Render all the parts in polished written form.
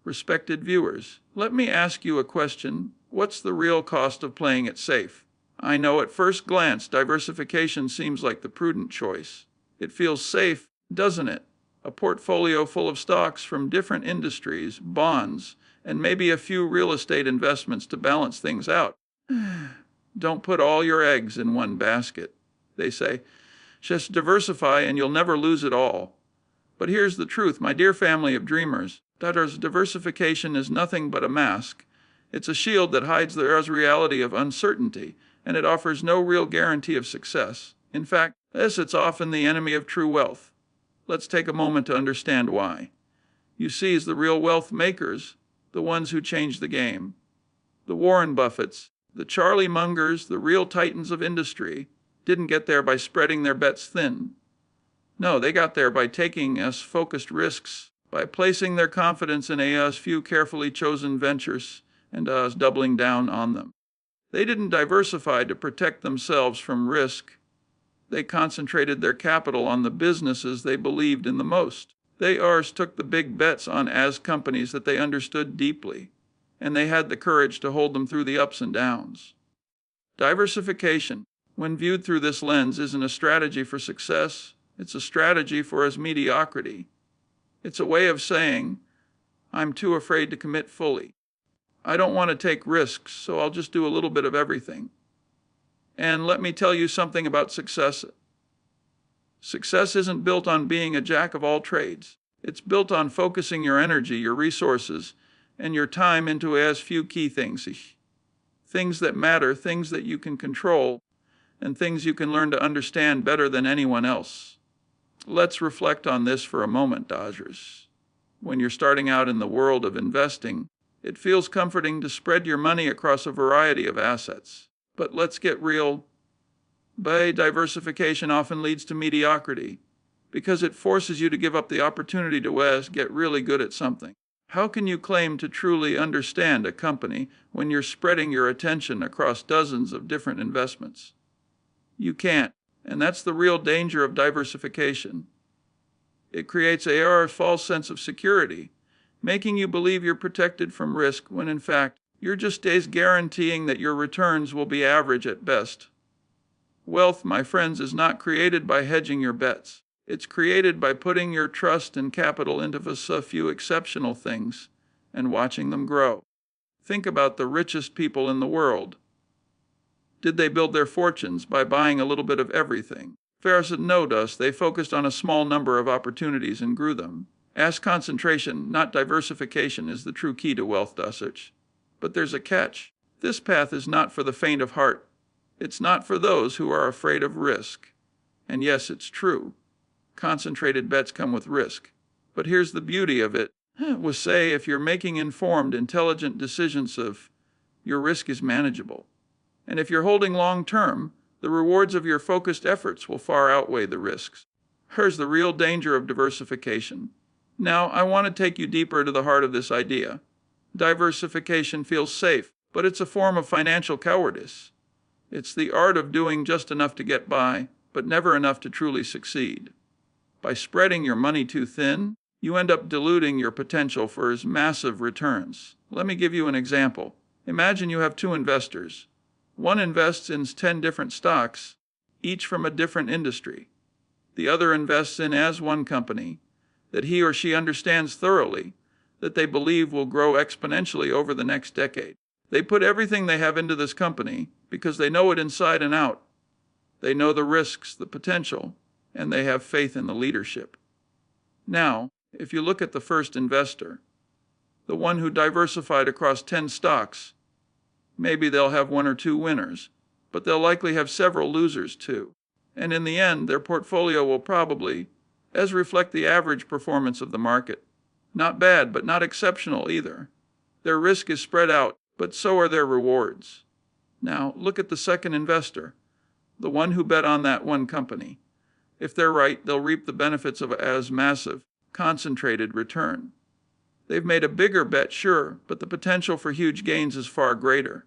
Respected viewers, let me ask you a question. What's the real cost of playing it safe? I know at first glance diversification seems like the prudent choice. It feels safe, doesn't it? A portfolio full of stocks from different industries, bonds, and maybe a few real estate investments to balance things out. Don't put all your eggs in one basket. They say, just diversify and you'll never lose it all. But here's the truth, my dear family of dreamers. Diversification is nothing but a mask. It's a shield that hides the reality of uncertainty, and it offers no real guarantee of success. In fact, it's often the enemy of true wealth. Let's take a moment to understand why. You see, as the real wealth makers, the ones who change the game, the Warren Buffetts, the Charlie Mungers, the real titans of industry, didn't get there by spreading their bets thin. No, they got there by taking focused risks, by placing their confidence in a few carefully chosen ventures and doubling down on them. They didn't diversify to protect themselves from risk. They concentrated their capital on the businesses they believed in the most. They took the big bets on companies that they understood deeply, and they had the courage to hold them through the ups and downs. Diversification, when viewed through this lens, isn't a strategy for success. It's a strategy for mediocrity. It's a way of saying, I'm too afraid to commit fully. I don't want to take risks, so I'll just do a little bit of everything. And let me tell you something about success. Success isn't built on being a jack of all trades. It's built on focusing your energy, your resources, and your time into as few key things. Things that matter, things that you can control, and things you can learn to understand better than anyone else. Let's reflect on this for a moment, Dodgers. When you're starting out in the world of investing, it feels comforting to spread your money across a variety of assets. But let's get real. Diversification often leads to mediocrity because it forces you to give up the opportunity to get really good at something. How can you claim to truly understand a company when you're spreading your attention across dozens of different investments? You can't, and that's the real danger of diversification. It creates a false sense of security, making you believe you're protected from risk when in fact you're just guaranteeing that your returns will be average at best. Wealth, my friends, is not created by hedging your bets. It's created by putting your trust and capital into a few exceptional things and watching them grow. Think about the richest people in the world. Did they build their fortunes by buying a little bit of everything? No, they focused on a small number of opportunities and grew them. Concentration, not diversification, is the true key to wealth, Dosich. But there's a catch. This path is not for the faint of heart. It's not for those who are afraid of risk. And yes, it's true. Concentrated bets come with risk. But here's the beauty of it. If you're making informed, intelligent decisions, your risk is manageable. And if you're holding long term, the rewards of your focused efforts will far outweigh the risks. Here's the real danger of diversification. Now, I want to take you deeper to the heart of this idea. Diversification feels safe, but it's a form of financial cowardice. It's the art of doing just enough to get by, but never enough to truly succeed. By spreading your money too thin, you end up diluting your potential for massive returns. Let me give you an example. Imagine you have two investors. One invests in 10 different stocks, each from a different industry. The other invests in one company that he or she understands thoroughly, that they believe will grow exponentially over the next decade. They put everything they have into this company because they know it inside and out. They know the risks, the potential, and they have faith in the leadership. Now, if you look at the first investor, the one who diversified across 10 stocks, maybe they'll have one or two winners, but they'll likely have several losers too. And in the end, their portfolio will probably reflect the average performance of the market. Not bad, but not exceptional either. Their risk is spread out, but so are their rewards. Now, look at the second investor, the one who bet on that one company. If they're right, they'll reap the benefits of massive, concentrated return. They've made a bigger bet, sure, but the potential for huge gains is far greater.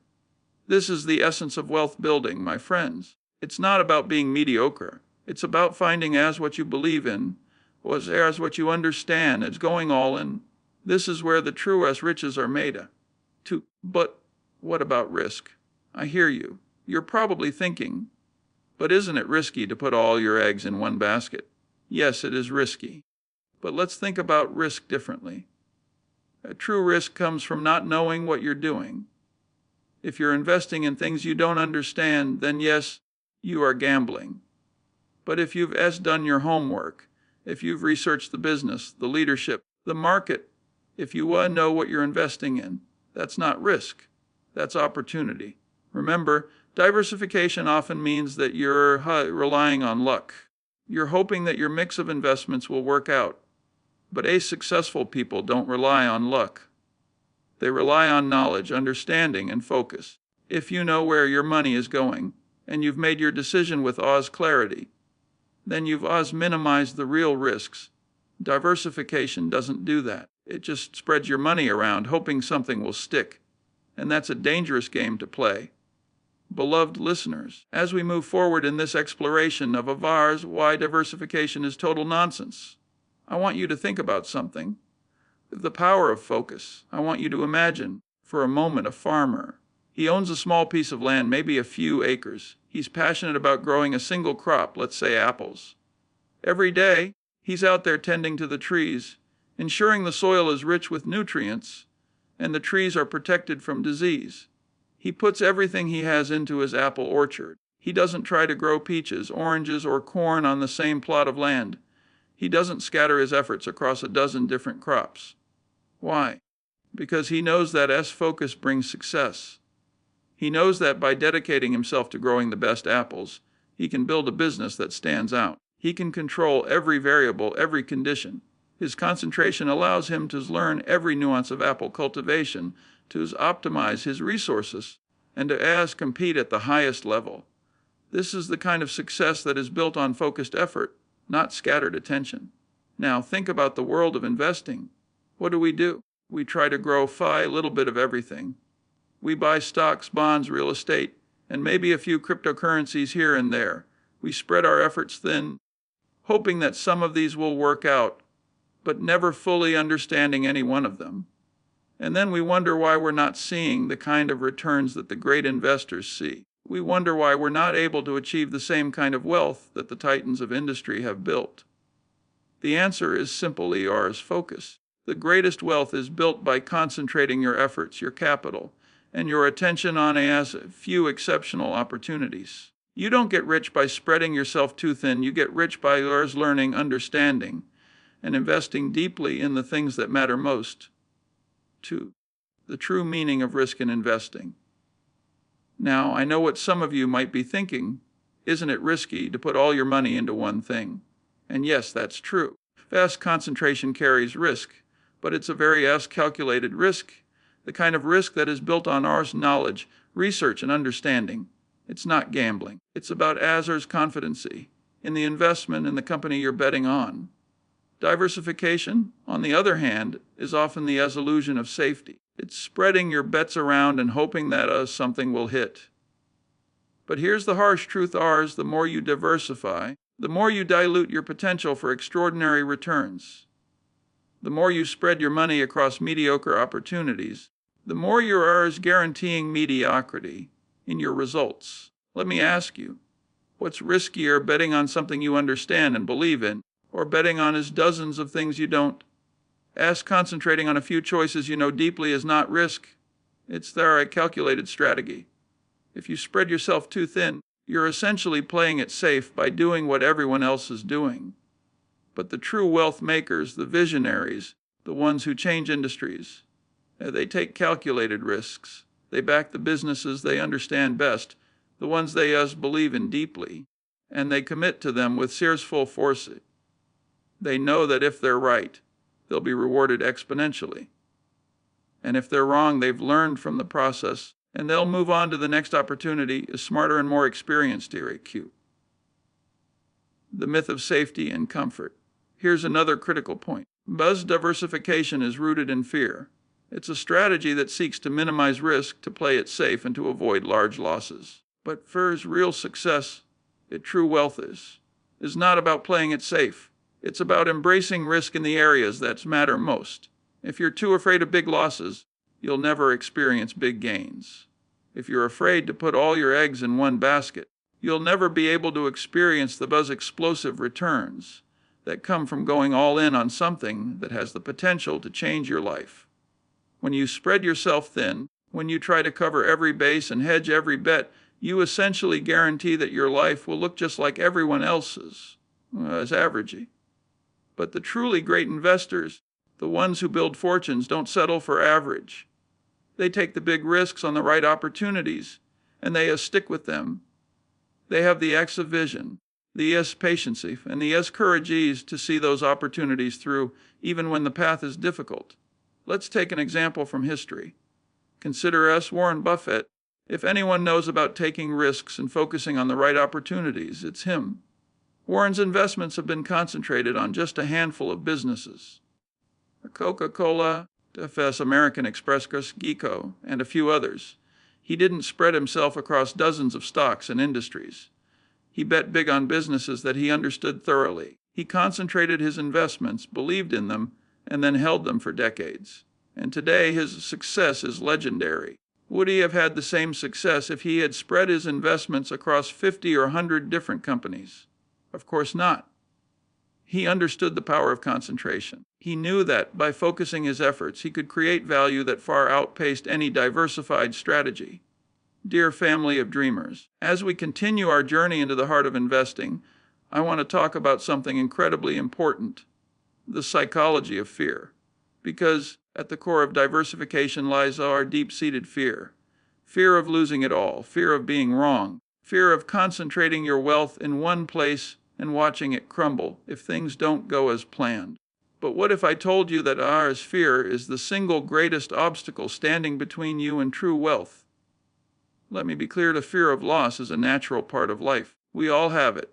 This is the essence of wealth building, my friends. It's not about being mediocre. It's about finding what you believe in, what you understand, going all in. This is where the truest riches are made. But what about risk? I hear you. You're probably thinking, but isn't it risky to put all your eggs in one basket? Yes, it is risky. But let's think about risk differently. A true risk comes from not knowing what you're doing. If you're investing in things you don't understand, then yes, you are gambling. But if you've done your homework, if you've researched the business, the leadership, the market, if you know what you're investing in, that's not risk. That's opportunity. Remember, diversification often means that you're relying on luck. You're hoping that your mix of investments will work out. But successful people don't rely on luck. They rely on knowledge, understanding, and focus. If you know where your money is going, and you've made your decision with clarity, then you've minimized the real risks. Diversification doesn't do that. It just spreads your money around, hoping something will stick. And that's a dangerous game to play. Beloved listeners, as we move forward in this exploration of why diversification is total nonsense, I want you to think about something. The power of focus. I want you to imagine, for a moment, a farmer. He owns a small piece of land, maybe a few acres. He's passionate about growing a single crop, let's say apples. Every day, he's out there tending to the trees, ensuring the soil is rich with nutrients, and the trees are protected from disease. He puts everything he has into his apple orchard. He doesn't try to grow peaches, oranges, or corn on the same plot of land. He doesn't scatter his efforts across a dozen different crops. Why? Because he knows that focus brings success. He knows that by dedicating himself to growing the best apples, he can build a business that stands out. He can control every variable, every condition. His concentration allows him to learn every nuance of apple cultivation, to optimize his resources, and to compete at the highest level. This is the kind of success that is built on focused effort, not scattered attention. Now think about the world of investing. What do? We try to grow a little bit of everything. We buy stocks, bonds, real estate, and maybe a few cryptocurrencies here and there. We spread our efforts thin, hoping that some of these will work out, but never fully understanding any one of them. And then we wonder why we're not seeing the kind of returns that the great investors see. We wonder why we're not able to achieve the same kind of wealth that the titans of industry have built. The answer is simply focus. The greatest wealth is built by concentrating your efforts, your capital, and your attention on a few exceptional opportunities. You don't get rich by spreading yourself too thin. You get rich by learning, understanding, and investing deeply in the things that matter most. 2. The true meaning of risk in investing. Now, I know what some of you might be thinking. Isn't it risky to put all your money into one thing? And yes, that's true. Vast concentration carries risk, but it's a very calculated risk, the kind of risk that is built on our knowledge, research, and understanding. It's not gambling. It's about competency in the investment in the company you're betting on. Diversification, on the other hand, is often the illusion of safety. It's spreading your bets around and hoping that something will hit. But here's the harsh truth: the more you diversify, the more you dilute your potential for extraordinary returns. The more you spread your money across mediocre opportunities, the more you are guaranteeing mediocrity in your results. Let me ask you, what's riskier, betting on something you understand and believe in, or betting on dozens of things you don't? Concentrating on a few choices you know deeply is not risk. It's a calculated strategy. If you spread yourself too thin, you're essentially playing it safe by doing what everyone else is doing. But the true wealth makers, the visionaries, the ones who change industries, they take calculated risks. They back the businesses they understand best, the ones they believe in deeply, and they commit to them with full force. They know that if they're right, they'll be rewarded exponentially. And if they're wrong, they've learned from the process, and they'll move on to the next opportunity as smarter and more experienced. The myth of safety and comfort. Here's another critical point. Diversification is rooted in fear. It's a strategy that seeks to minimize risk, to play it safe, and to avoid large losses. But real success, true wealth is not about playing it safe. It's about embracing risk in the areas that matter most. If you're too afraid of big losses, you'll never experience big gains. If you're afraid to put all your eggs in one basket, you'll never be able to experience the explosive returns that come from going all in on something that has the potential to change your life. When you spread yourself thin, when you try to cover every base and hedge every bet, you essentially guarantee that your life will look just like everyone else's, as averagey. But the truly great investors, the ones who build fortunes, don't settle for average. They take the big risks on the right opportunities, and they stick with them. They have the X of vision, the S patience, and the S courage to see those opportunities through, even when the path is difficult. Let's take an example from history. Consider S. Warren Buffett. If anyone knows about taking risks and focusing on the right opportunities, it's him. Warren's investments have been concentrated on just a handful of businesses. Coca-Cola, FS American Express, Geco, and a few others. He didn't spread himself across dozens of stocks and industries. He bet big on businesses that he understood thoroughly. He concentrated his investments, believed in them, and then held them for decades. And today his success is legendary. Would he have had the same success if he had spread his investments across 50 or 100 different companies? Of course not. He understood the power of concentration. He knew that by focusing his efforts, he could create value that far outpaced any diversified strategy. Dear family of dreamers, as we continue our journey into the heart of investing, I want to talk about something incredibly important, the psychology of fear. Because at the core of diversification lies our deep-seated fear. Fear of losing it all, fear of being wrong, fear of concentrating your wealth in one place and watching it crumble if things don't go as planned. But what if I told you that our fear is the single greatest obstacle standing between you and true wealth? Let me be clear, the fear of loss is a natural part of life. We all have it.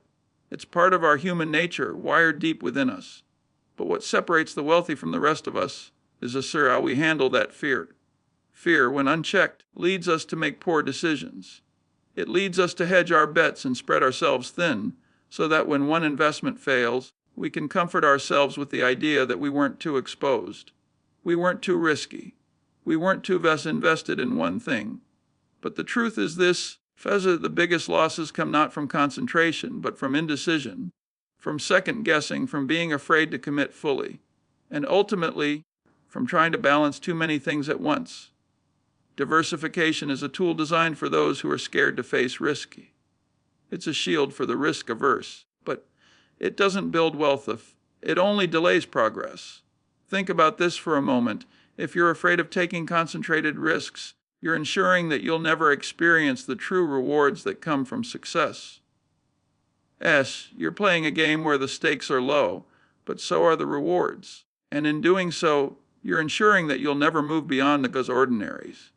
It's part of our human nature, wired deep within us. But what separates the wealthy from the rest of us is how we handle that fear. Fear, when unchecked, leads us to make poor decisions. It leads us to hedge our bets and spread ourselves thin, so that when one investment fails, we can comfort ourselves with the idea that we weren't too exposed. We weren't too risky. We weren't too invested in one thing. But the truth is this, Feza, the biggest losses come not from concentration, but from indecision, from second-guessing, from being afraid to commit fully, and ultimately, from trying to balance too many things at once. Diversification is a tool designed for those who are scared to face risk. It's a shield for the risk-averse, but it doesn't build wealth. It only delays progress. Think about this for a moment. If you're afraid of taking concentrated risks, you're ensuring that you'll never experience the true rewards that come from success. You're playing a game where the stakes are low, but so are the rewards. And in doing so, you're ensuring that you'll never move beyond the ordinaries.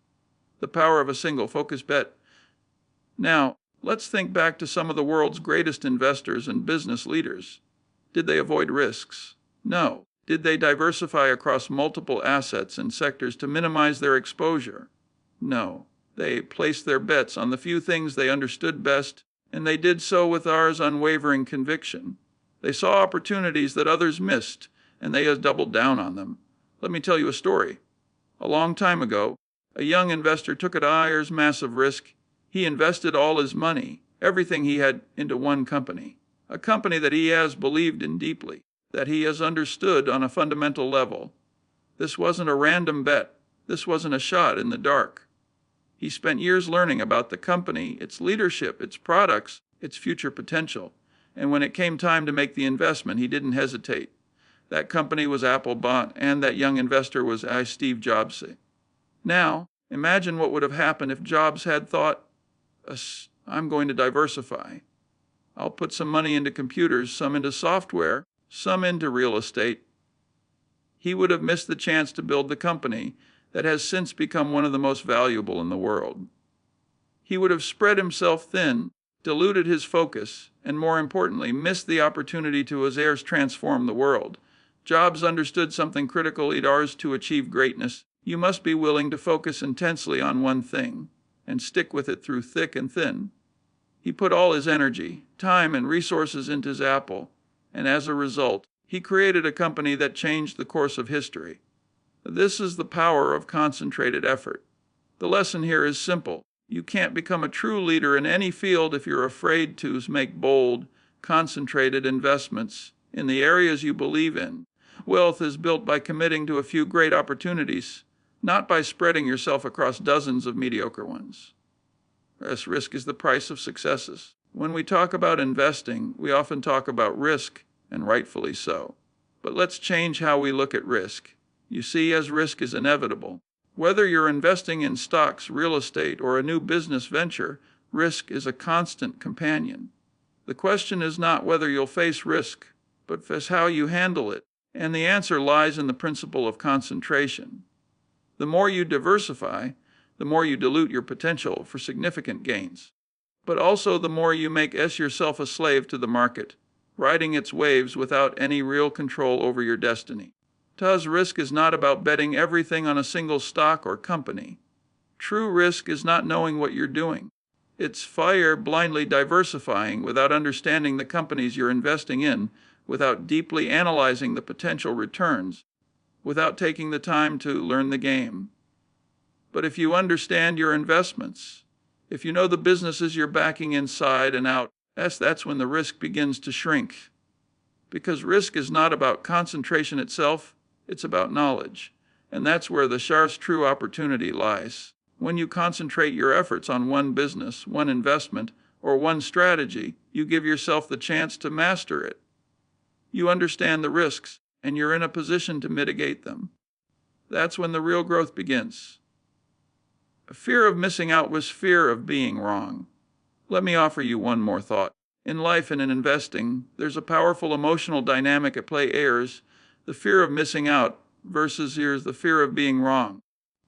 The power of a single focus bet. Now, let's think back to some of the world's greatest investors and business leaders. Did they avoid risks? No. Did they diversify across multiple assets and sectors to minimize their exposure? No. They placed their bets on the few things they understood best, and they did so with ours unwavering conviction. They saw opportunities that others missed, and they doubled down on them. Let me tell you a story. A long time ago, a young investor took a massive risk. He invested all his money, everything he had, into one company, a company that he has believed in deeply, that he has understood on a fundamental level. This wasn't a random bet. This wasn't a shot in the dark. He spent years learning about the company, its leadership, its products, its future potential. And when it came time to make the investment, he didn't hesitate. That company was Apple, and that young investor was Steve Jobs. Now, imagine what would have happened if Jobs had thought, I'm going to diversify. I'll put some money into computers, some into software, some into real estate. He would have missed the chance to build the company that has since become one of the most valuable in the world. He would have spread himself thin, diluted his focus, and more importantly, missed the opportunity to transform the world. Jobs understood something critical in ours to achieve greatness. You must be willing to focus intensely on one thing and stick with it through thick and thin. He put all his energy, time, and resources into his Apple, and as a result, he created a company that changed the course of history. This is the power of concentrated effort. The lesson here is simple. You can't become a true leader in any field if you're afraid to make bold, concentrated investments in the areas you believe in. Wealth is built by committing to a few great opportunities, not by spreading yourself across dozens of mediocre ones. Yes, risk is the price of successes. When we talk about investing, we often talk about risk, and rightfully so. But let's change how we look at risk. You see, as risk is inevitable, whether you're investing in stocks, real estate, or a new business venture, risk is a constant companion. The question is not whether you'll face risk, but how you handle it. And the answer lies in the principle of concentration. The more you diversify, the more you dilute your potential for significant gains. But also the more you make yourself a slave to the market, riding its waves without any real control over your destiny. Thus, risk is not about betting everything on a single stock or company. True risk is not knowing what you're doing. It's blindly diversifying without understanding the companies you're investing in, without deeply analyzing the potential returns, without taking the time to learn the game. But if you understand your investments, if you know the businesses you're backing inside and out, that's when the risk begins to shrink. Because risk is not about concentration itself, it's about knowledge. And that's where the true opportunity lies. When you concentrate your efforts on one business, one investment, or one strategy, you give yourself the chance to master it. You understand the risks, and you're in a position to mitigate them. That's when the real growth begins. Fear of missing out was fear of being wrong. Let me offer you one more thought. In life and in investing, there's a powerful emotional dynamic at play. The fear of missing out versus here's the fear of being wrong.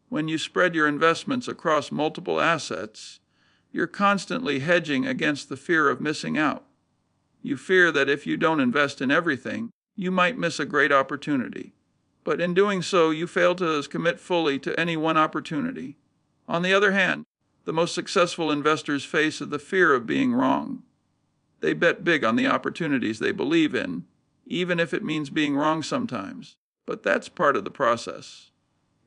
When you spread your investments across multiple assets, you're constantly hedging against the fear of missing out. You fear that if you don't invest in everything, you might miss a great opportunity. But in doing so, you fail to commit fully to any one opportunity. On the other hand, the most successful investors face the fear of being wrong. They bet big on the opportunities they believe in, even if it means being wrong sometimes. But that's part of the process.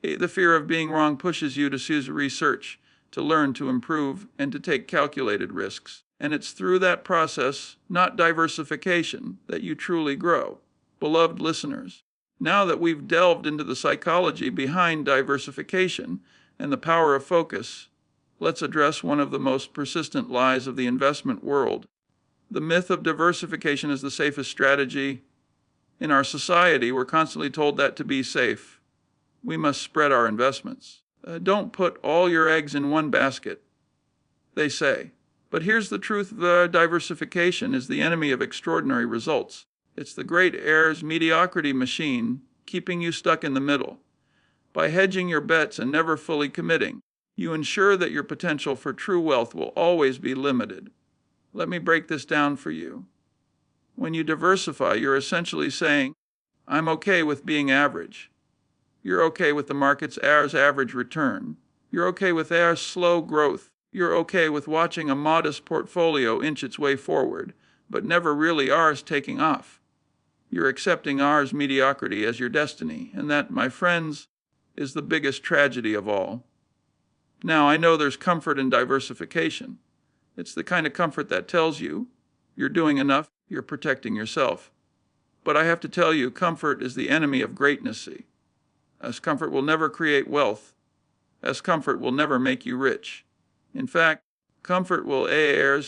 The fear of being wrong pushes you to use research, to learn, to improve, and to take calculated risks. And it's through that process, not diversification, that you truly grow. Beloved listeners, now that we've delved into the psychology behind diversification and the power of focus, let's address one of the most persistent lies of the investment world. The myth of diversification is the safest strategy. In our society, we're constantly told that to be safe, we must spread our investments. Don't put all your eggs in one basket, they say. But here's the truth: diversification is the enemy of extraordinary results. It's the great mediocrity machine, keeping you stuck in the middle. By hedging your bets and never fully committing, you ensure that your potential for true wealth will always be limited. Let me break this down for you. When you diversify, you're essentially saying, I'm okay with being average. You're okay with the market's average return. You're okay with our slow growth. You're okay with watching a modest portfolio inch its way forward, but never really ours taking off. You're accepting ours mediocrity as your destiny, and that, my friends, is the biggest tragedy of all. Now, I know there's comfort in diversification. It's the kind of comfort that tells you you're doing enough, you're protecting yourself. But I have to tell you, comfort is the enemy of greatness. As comfort will never create wealth, as comfort will never make you rich. In fact, comfort will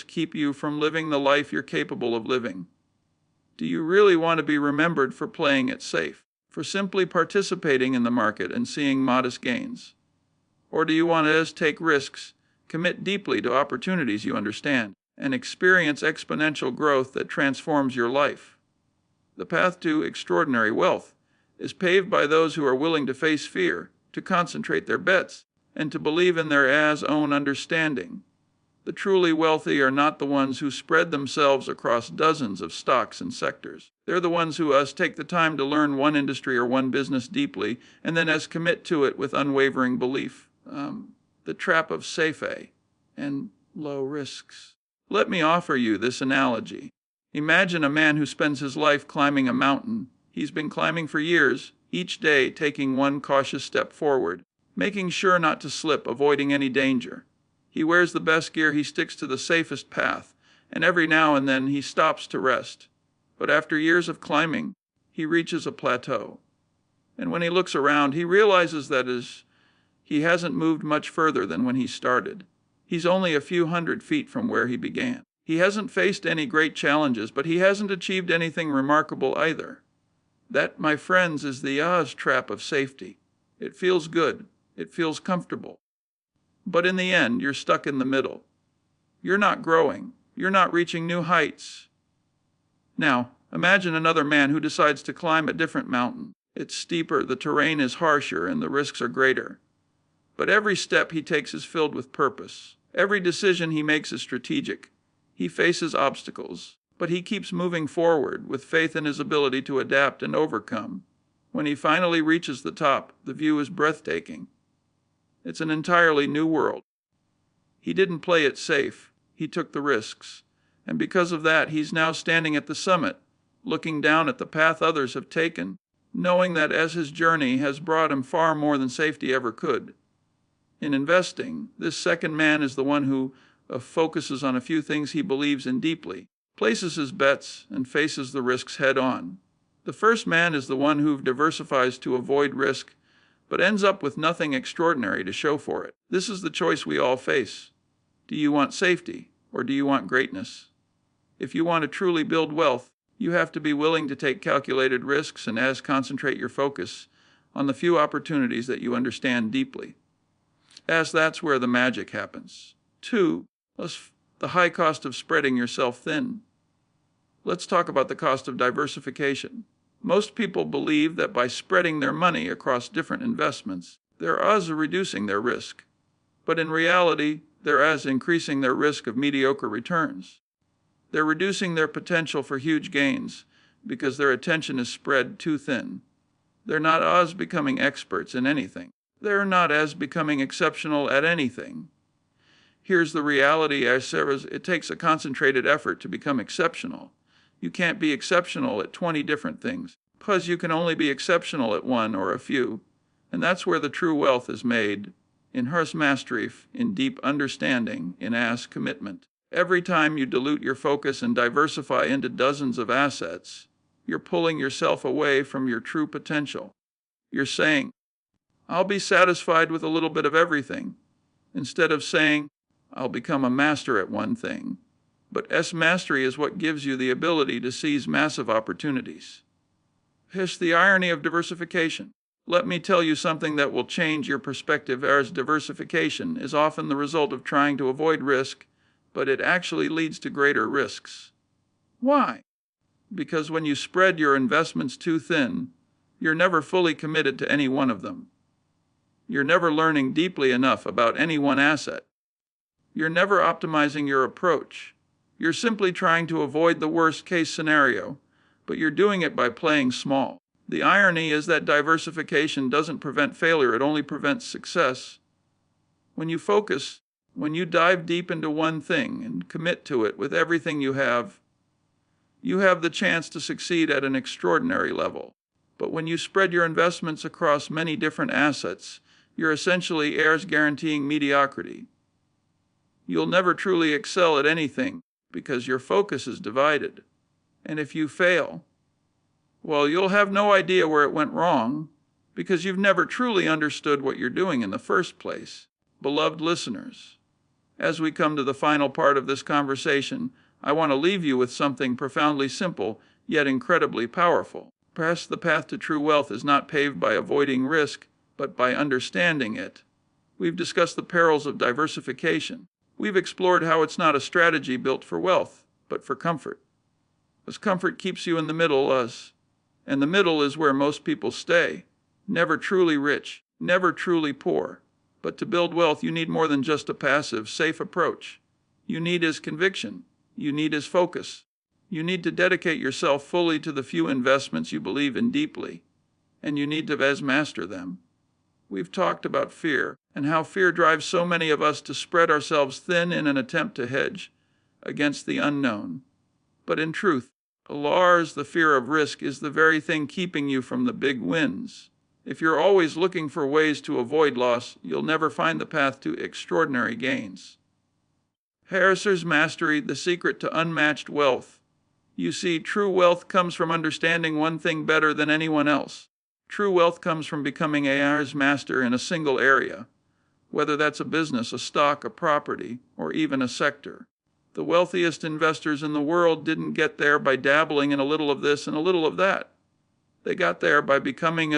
keep you from living the life you're capable of living. Do you really want to be remembered for playing it safe, for simply participating in the market and seeing modest gains? Or do you want to take risks, commit deeply to opportunities you understand, and experience exponential growth that transforms your life? The path to extraordinary wealth is paved by those who are willing to face fear, to concentrate their bets, and to believe in their own understanding. The truly wealthy are not the ones who spread themselves across dozens of stocks and sectors. They're the ones who take the time to learn one industry or one business deeply, and then commit to it with unwavering belief. The trap of safe and low risks. Let me offer you this analogy. Imagine a man who spends his life climbing a mountain. He's been climbing for years, each day taking one cautious step forward, making sure not to slip, avoiding any danger. He wears the best gear, he sticks to the safest path, and every now and then he stops to rest. But after years of climbing, he reaches a plateau. And when he looks around, he realizes that he hasn't moved much further than when he started. He's only a few hundred feet from where he began. He hasn't faced any great challenges, but he hasn't achieved anything remarkable either. That, my friends, is the Oz trap of safety. It feels good. It feels comfortable. But in the end, you're stuck in the middle. You're not growing. You're not reaching new heights. Now, imagine another man who decides to climb a different mountain. It's steeper, the terrain is harsher, and the risks are greater. But every step he takes is filled with purpose. Every decision he makes is strategic. He faces obstacles, but he keeps moving forward with faith in his ability to adapt and overcome. When he finally reaches the top, the view is breathtaking. It's an entirely new world. He didn't play it safe. He took the risks. And because of that, he's now standing at the summit, looking down at the path others have taken, knowing that as his journey has brought him far more than safety ever could. In investing, this second man is the one who focuses on a few things he believes in deeply, places his bets, and faces the risks head on. The first man is the one who diversifies to avoid risk, but ends up with nothing extraordinary to show for it. This is the choice we all face. Do you want safety, or do you want greatness? If you want to truly build wealth, you have to be willing to take calculated risks and concentrate your focus on the few opportunities that you understand deeply, as that's where the magic happens. 2. The high cost of spreading yourself thin. Let's talk about the cost of diversification. Most people believe that by spreading their money across different investments, they're reducing their risk. But in reality, they're increasing their risk of mediocre returns. They're reducing their potential for huge gains because their attention is spread too thin. They're not becoming experts in anything. They're not becoming exceptional at anything. Here's the reality, it takes a concentrated effort to become exceptional. You can't be exceptional at 20 different things, because you can only be exceptional at one or a few. And that's where the true wealth is made, in mastery, in deep understanding, in commitment. Every time you dilute your focus and diversify into dozens of assets, you're pulling yourself away from your true potential. You're saying, I'll be satisfied with a little bit of everything, instead of saying, I'll become a master at one thing. But mastery is what gives you the ability to seize massive opportunities. Here's the irony of diversification. Let me tell you something that will change your perspective, as diversification is often the result of trying to avoid risk, but it actually leads to greater risks. Why? Because when you spread your investments too thin, you're never fully committed to any one of them. You're never learning deeply enough about any one asset. You're never optimizing your approach. You're simply trying to avoid the worst-case scenario, but you're doing it by playing small. The irony is that diversification doesn't prevent failure, it only prevents success. When you focus, when you dive deep into one thing and commit to it with everything you have the chance to succeed at an extraordinary level. But when you spread your investments across many different assets, you're essentially guaranteeing mediocrity. You'll never truly excel at anything because your focus is divided. And if you fail, well, you'll have no idea where it went wrong because you've never truly understood what you're doing in the first place. Beloved listeners, as we come to the final part of this conversation, I want to leave you with something profoundly simple, yet incredibly powerful. Perhaps the path to true wealth is not paved by avoiding risk, but by understanding it. We've discussed the perils of diversification. We've explored how it's not a strategy built for wealth, but for comfort. As comfort keeps you in the middle, and the middle is where most people stay. Never truly rich, never truly poor. But to build wealth, you need more than just a passive, safe approach. You need his conviction. You need his focus. You need to dedicate yourself fully to the few investments you believe in deeply, and you need to master them. We've talked about fear and how fear drives so many of us to spread ourselves thin in an attempt to hedge against the unknown. But in truth, Lars, the fear of risk is the very thing keeping you from the big wins. If you're always looking for ways to avoid loss, you'll never find the path to extraordinary gains. Harris's Mastery, the secret to unmatched wealth. You see, true wealth comes from understanding one thing better than anyone else. True wealth comes from becoming AR's master in a single area, whether that's a business, a stock, a property, or even a sector. The wealthiest investors in the world didn't get there by dabbling in a little of this and a little of that. They got there by becoming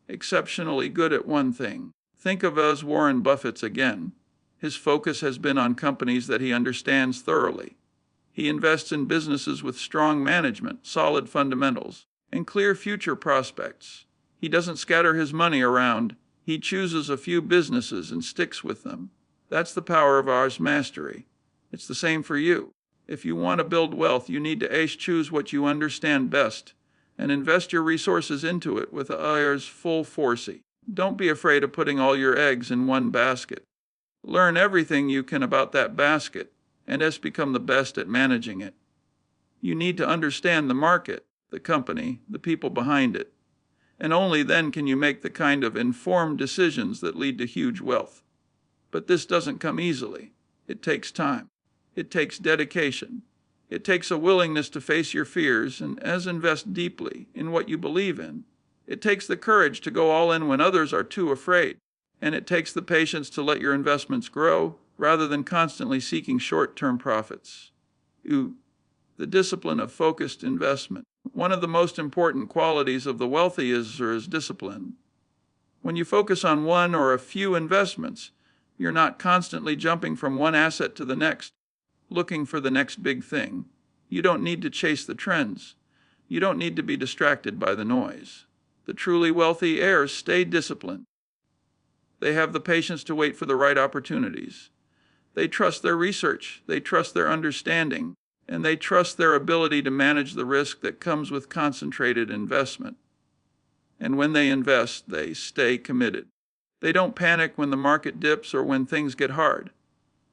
exceptionally good at one thing. Think of as Warren Buffett's again. His focus has been on companies that he understands thoroughly. He invests in businesses with strong management, solid fundamentals, and clear future prospects. He doesn't scatter his money around. He chooses a few businesses and sticks with them. That's the power of Ars Mastery. It's the same for you. If you want to build wealth, you need to choose what you understand best and invest your resources into it with Ars full force. Don't be afraid of putting all your eggs in one basket. Learn everything you can about that basket and become the best at managing it. You need to understand the market, the company, the people behind it, and only then can you make the kind of informed decisions that lead to huge wealth. But this doesn't come easily. It takes time. It takes dedication. It takes a willingness to face your fears and invest deeply in what you believe in. It takes the courage to go all in when others are too afraid. And it takes the patience to let your investments grow rather than constantly seeking short-term profits. The discipline of focused investment. One of the most important qualities of the wealthy is discipline. When you focus on one or a few investments, you're not constantly jumping from one asset to the next, looking for the next big thing. You don't need to chase the trends. You don't need to be distracted by the noise. The truly wealthy heirs stay disciplined. They have the patience to wait for the right opportunities. They trust their research, they trust their understanding, and they trust their ability to manage the risk that comes with concentrated investment. And when they invest, they stay committed. They don't panic when the market dips or when things get hard.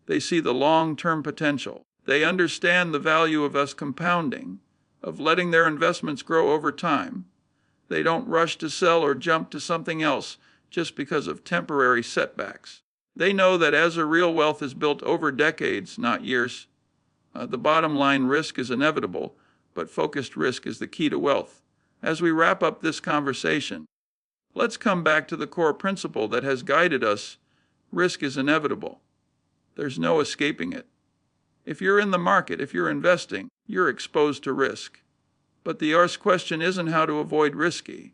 They see the long-term potential. They understand the value of us compounding, of letting their investments grow over time. They don't rush to sell or jump to something else just because of temporary setbacks. They know that as a real wealth is built over decades, not years. The bottom line, risk is inevitable, but focused risk is the key to wealth. As we wrap up this conversation, let's come back to the core principle that has guided us. Risk is inevitable. There's no escaping it. If you're in the market, if you're investing, you're exposed to risk. But the Ars question isn't how to avoid risky.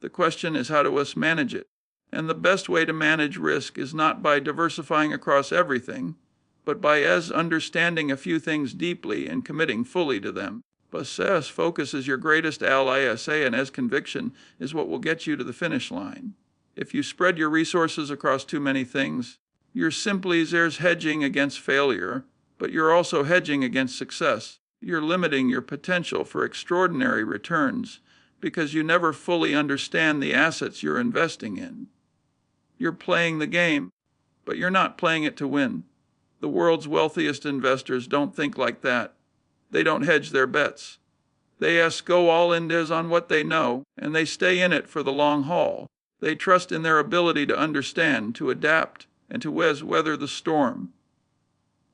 The question is how to manage it. And the best way to manage risk is not by diversifying across everything, but by understanding a few things deeply and committing fully to them. But focus is your greatest ally, and conviction is what will get you to the finish line. If you spread your resources across too many things, you're simply hedging against failure, but you're also hedging against success. You're limiting your potential for extraordinary returns because you never fully understand the assets you're investing in. You're playing the game, but you're not playing it to win. The world's wealthiest investors don't think like that. They don't hedge their bets. They go all in on what they know, and they stay in it for the long haul. They trust in their ability to understand, to adapt, and to weather the storm.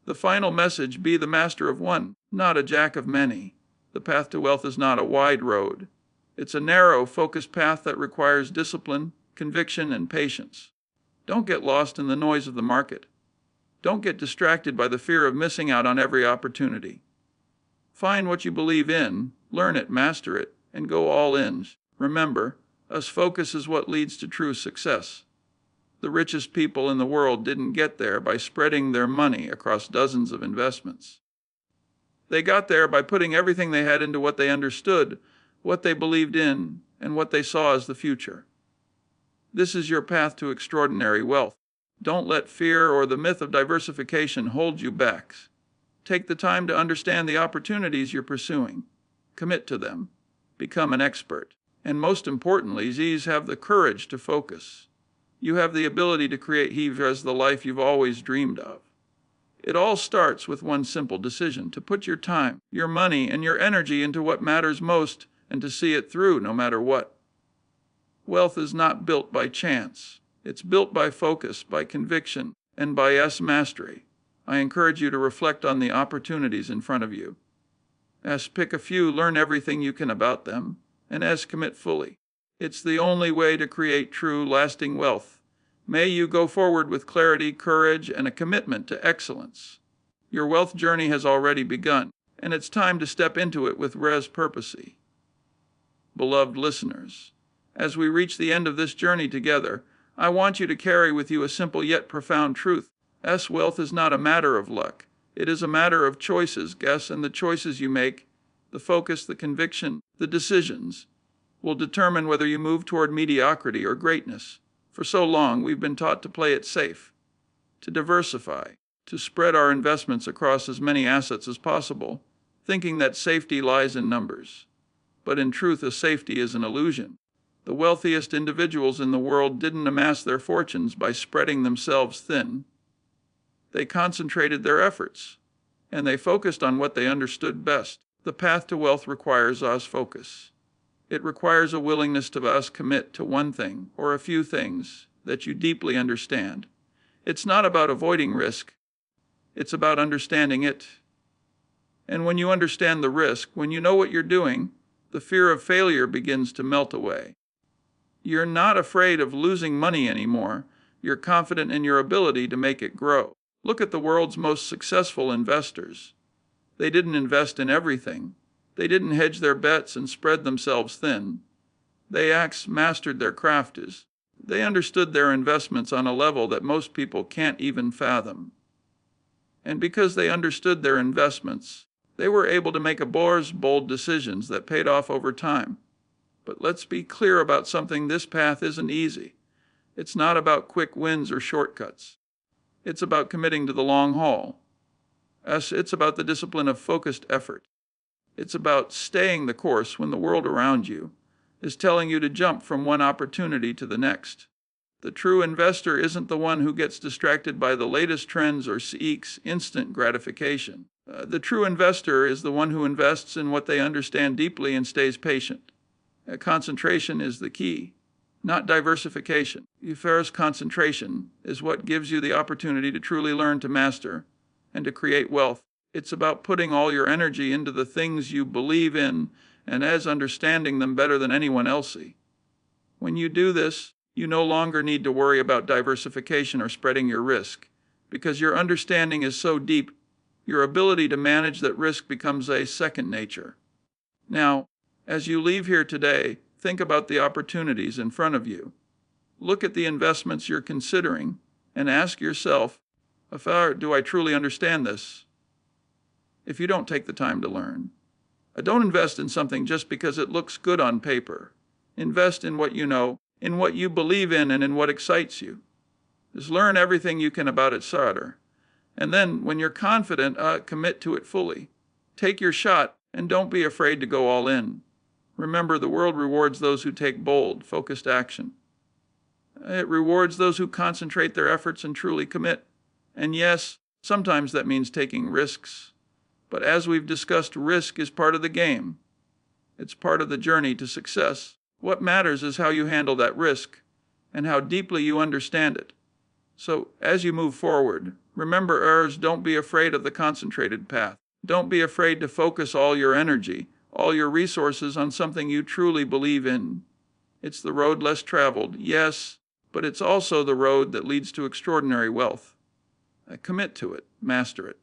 The final message: be the master of one, not a jack of many. The path to wealth is not a wide road. It's a narrow, focused path that requires discipline, conviction, and patience. Don't get lost in the noise of the market. Don't get distracted by the fear of missing out on every opportunity. Find what you believe in, learn it, master it, and go all in. Remember, focus is what leads to true success. The richest people in the world didn't get there by spreading their money across dozens of investments. They got there by putting everything they had into what they understood, what they believed in, and what they saw as the future. This is your path to extraordinary wealth. Don't let fear or the myth of diversification hold you back. Take the time to understand the opportunities you're pursuing. Commit to them. Become an expert. And most importantly, have the courage to focus. You have the ability to create the life you've always dreamed of. It all starts with one simple decision: to put your time, your money, and your energy into what matters most, and to see it through no matter what. Wealth is not built by chance. It's built by focus, by conviction, and by mastery. I encourage you to reflect on the opportunities in front of you. Pick a few, learn everything you can about them, and commit fully. It's the only way to create true, lasting wealth. May you go forward with clarity, courage, and a commitment to excellence. Your wealth journey has already begun, and it's time to step into it with purpose. Beloved listeners, as we reach the end of this journey together, I want you to carry with you a simple yet profound truth. Wealth is not a matter of luck. It is a matter of choices, and the choices you make, the focus, the conviction, the decisions, will determine whether you move toward mediocrity or greatness. For so long, we've been taught to play it safe, to diversify, to spread our investments across as many assets as possible, thinking that safety lies in numbers. But in truth, a safety is an illusion. The wealthiest individuals in the world didn't amass their fortunes by spreading themselves thin. They concentrated their efforts, and they focused on what they understood best. The path to wealth requires focus. It requires a willingness to commit to one thing or a few things that you deeply understand. It's not about avoiding risk. It's about understanding it. And when you understand the risk, when you know what you're doing, the fear of failure begins to melt away. You're not afraid of losing money anymore. You're confident in your ability to make it grow. Look at the world's most successful investors. They didn't invest in everything. They didn't hedge their bets and spread themselves thin. They mastered their craft. They understood their investments on a level that most people can't even fathom. And because they understood their investments, they were able to make bold decisions that paid off over time. But let's be clear about something: this path isn't easy. It's not about quick wins or shortcuts. It's about committing to the long haul. It's about the discipline of focused effort. It's about staying the course when the world around you is telling you to jump from one opportunity to the next. The true investor isn't the one who gets distracted by the latest trends or seeks instant gratification. The true investor is the one who invests in what they understand deeply and stays patient. Concentration is the key, not diversification. Concentration is what gives you the opportunity to truly learn to master and to create wealth. It's about putting all your energy into the things you believe in and understanding them better than anyone else. When you do this, you no longer need to worry about diversification or spreading your risk, because your understanding is so deep, your ability to manage that risk becomes a second nature. Now, as you leave here today, think about the opportunities in front of you. Look at the investments you're considering and ask yourself, do I truly understand this? If you don't take the time to learn, don't invest in something just because it looks good on paper. Invest in what you know, in what you believe in, and in what excites you. Just learn everything you can about it, and then, when you're confident, commit to it fully. Take your shot, and don't be afraid to go all in. Remember, the world rewards those who take bold, focused action. It rewards those who concentrate their efforts and truly commit. And yes, sometimes that means taking risks. But as we've discussed, risk is part of the game. It's part of the journey to success. What matters is how you handle that risk and how deeply you understand it. So, as you move forward, remember, don't be afraid of the concentrated path. Don't be afraid to focus all your energy, all your resources on something you truly believe in. It's the road less traveled, yes, but it's also the road that leads to extraordinary wealth. Commit to it, master it,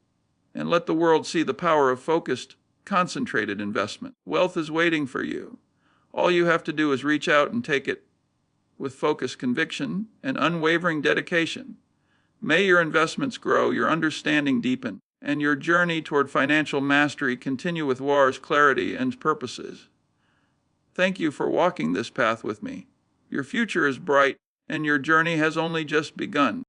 and let the world see the power of focused, concentrated investment. Wealth is waiting for you. All you have to do is reach out and take it with focused conviction and unwavering dedication. May your investments grow, your understanding deepen, and your journey toward financial mastery continue with clarity and purposes. Thank you for walking this path with me. Your future is bright, and your journey has only just begun.